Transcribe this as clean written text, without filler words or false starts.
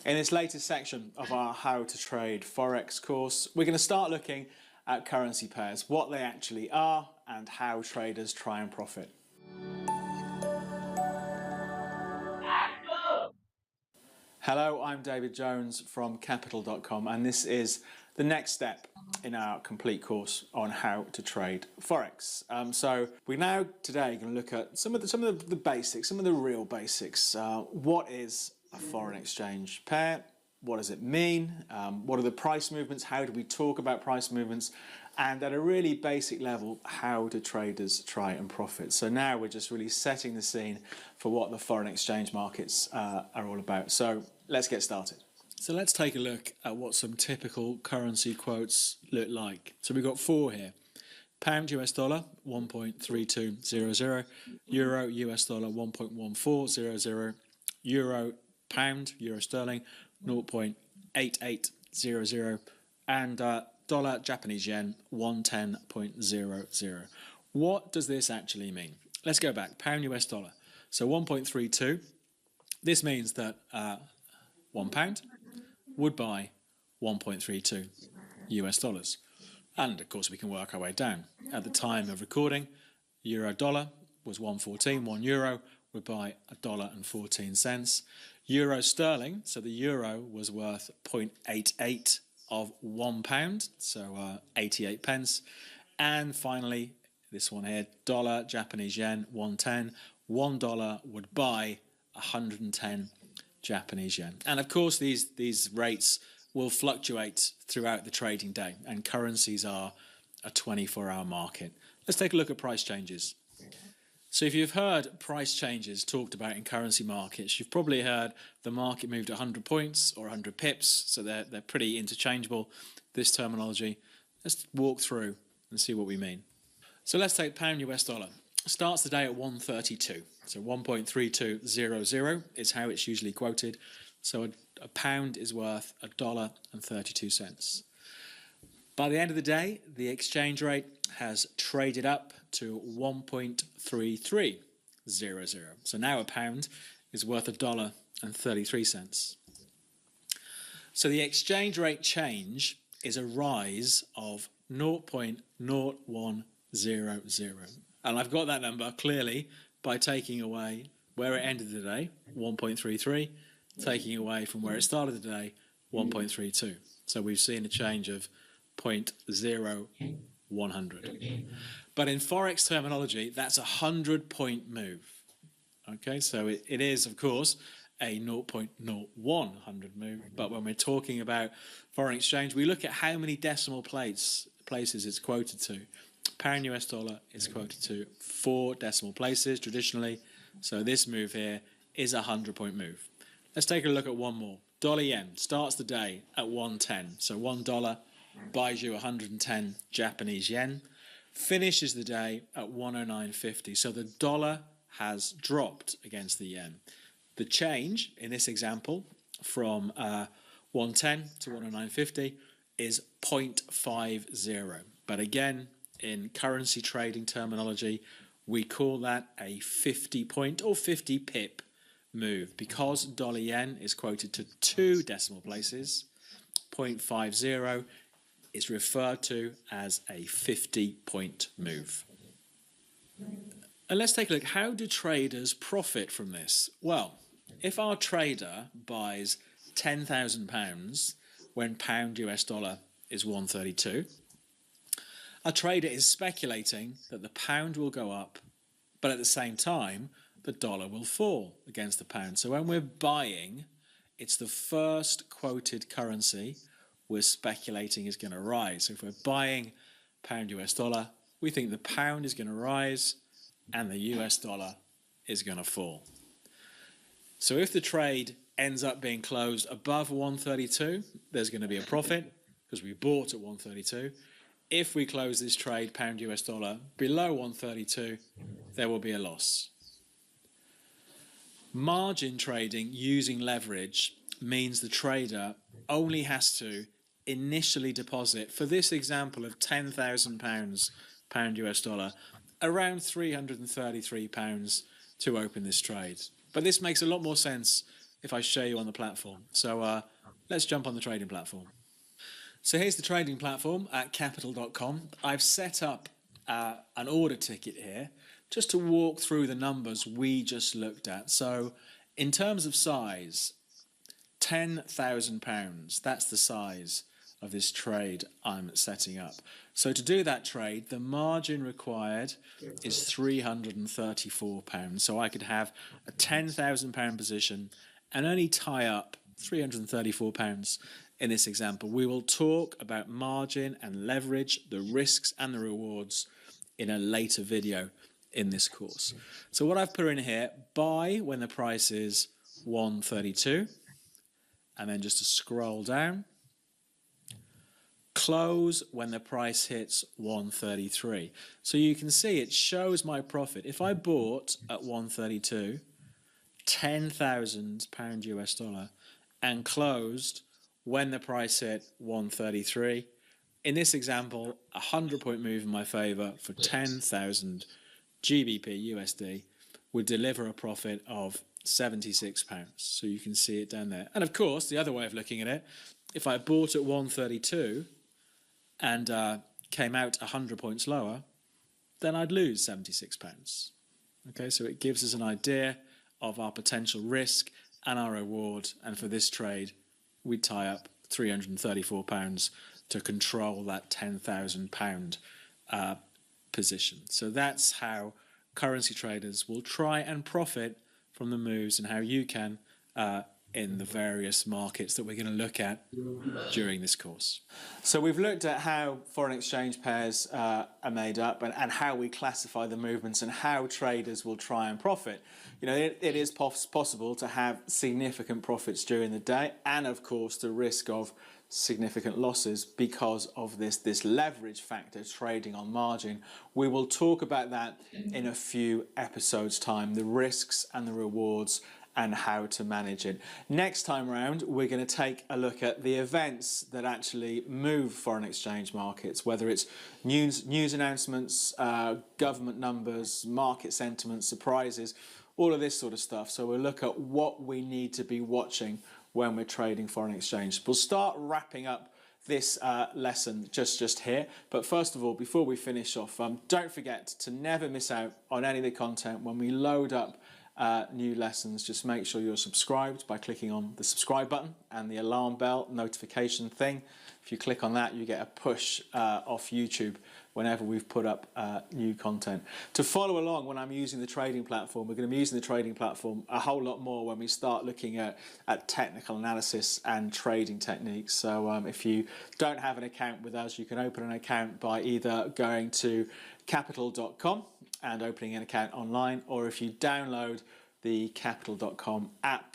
In this latest section of our How to Trade Forex course, we're going to start looking at currency pairs, what they actually are and how traders try and profit. Hello, I'm David Jones from Capital.com, and this is the next step in our complete course on how to trade Forex. So we're now today going to look at some of the basics, some of the real basics. What is a foreign exchange pair? What does it mean? What are the price movements? How do we talk about price movements? And at a really basic level, how do traders try and profit? So now we're just really setting the scene for what the foreign exchange markets are all about. So let's get started. So let's take a look at what some typical currency quotes look like. So we've got four here. Pound US dollar 1.3200, Euro US dollar 1.1400, Euro pound, Euro sterling 0.8800, and dollar Japanese yen 110.00. What does this actually mean? Let's go back. Pound US dollar. So 1.32. This means that £1 would buy 1.32 US dollars. And of course we can work our way down. At the time of recording, euro dollar was 1.14. 1 euro would buy $1.14. Euro sterling, so the euro was worth 0.88 of £1, so 88 pence. And finally, this one here, dollar Japanese yen 110. $1 would buy 110 Japanese yen. And of course, these rates will fluctuate throughout the trading day, and currencies are a 24-hour market. Let's take a look at price changes. So if you've heard price changes talked about in currency markets, you've probably heard the market moved 100 points or 100 pips, so they're pretty interchangeable, this terminology. Let's walk through and see what we mean. So let's take pound US dollar. Starts the day at 132, so 1.3200 is how it's usually quoted. So a pound is worth $1.32. By the end of the day, the exchange rate has traded up to 1.3300. So now a pound is worth $1.33. So the exchange rate change is a rise of 0.0100. And I've got that number clearly by taking away where it ended the day, 1.33, taking away from where it started the day, 1.32. So we've seen a change of 0.0100. But in Forex terminology, that's a 100-point move. Okay, so it is, of course, a 0.0100 move. But when we're talking about foreign exchange, we look at how many decimal places it's quoted to. Pound US dollar is quoted to 4 decimal places traditionally. So this move here is a 100-point move. Let's take a look at one more. Dollar yen starts the day at 110. So $1 buys you 110 Japanese yen. Finishes the day at 109.50. So the dollar has dropped against the yen. The change in this example from 110 to 109.50 is 0.50. But again, in currency trading terminology, we call that a 50-point or 50 pip move. Because dollar yen is quoted to 2 decimal places, 0.50 is referred to as a 50-point move. And let's take a look. How do traders profit from this? Well, if our trader buys £10,000 when pound US dollar is 132, a trader is speculating that the pound will go up, but at the same time, the dollar will fall against the pound. So when we're buying, it's the first quoted currency we're speculating is going to rise. So if we're buying pound US dollar, we think the pound is going to rise and the US dollar is going to fall. So if the trade ends up being closed above 132, there's going to be a profit because we bought at 132. If we close this trade, pound US dollar, below 132, there will be a loss. Margin trading using leverage means the trader only has to initially deposit, for this example of £10,000 pound US dollar, around £333 to open this trade. But this makes a lot more sense if I show you on the platform. So let's jump on the trading platform. So here's the trading platform at capital.com. I've set up an order ticket here just to walk through the numbers we just looked at. So in terms of size, £10,000, that's the size of this trade I'm setting up. So to do that trade, the margin required is £334. So I could have a £10,000 position and only tie up £334 in this example. We will talk about margin and leverage, the risks and the rewards in a later video in this course. So what I've put in here, buy when the price is 132, and then just to scroll down, close when the price hits 133. So you can see it shows my profit. If I bought at 132, £10,000 US dollar, and closed when the price hit 133, in this example, a 100-point move in my favor for 10,000 GBP USD would deliver a profit of £76. So you can see it down there. And of course, the other way of looking at it, if I bought at 132 and came out 100 points lower, then I'd lose £76. Okay, so it gives us an idea of our potential risk and our reward. And for this trade, we tie up £334 to control that £10,000 position. So that's how currency traders will try and profit from the moves, and how you can in the various markets that we're going to look at during this course. So we've looked at how foreign exchange pairs are made up, and how we classify the movements, and how traders will try and profit. You know, it is possible to have significant profits during the day, and of course the risk of significant losses because of this leverage factor, trading on margin. We will talk about that in a few episodes' time, the risks and the rewards and how to manage it. Next time around, we're going to take a look at the events that actually move foreign exchange markets, whether it's news announcements, government numbers, market sentiment, surprises, all of this sort of stuff. So we'll look at what we need to be watching when we're trading foreign exchange. We'll start wrapping up this lesson just here. But first of all, before we finish off, don't forget to never miss out on any of the content when we load up new lessons. Just make sure you're subscribed by clicking on the subscribe button and the alarm bell notification thing. If you click on that, you get a push off YouTube whenever we've put up new content. To follow along when I'm using the trading platform, we're going to be using the trading platform a whole lot more when we start looking at technical analysis and trading techniques. So if you don't have an account with us, you can open an account by either going to capital.com and opening an account online, or if you download the capital.com app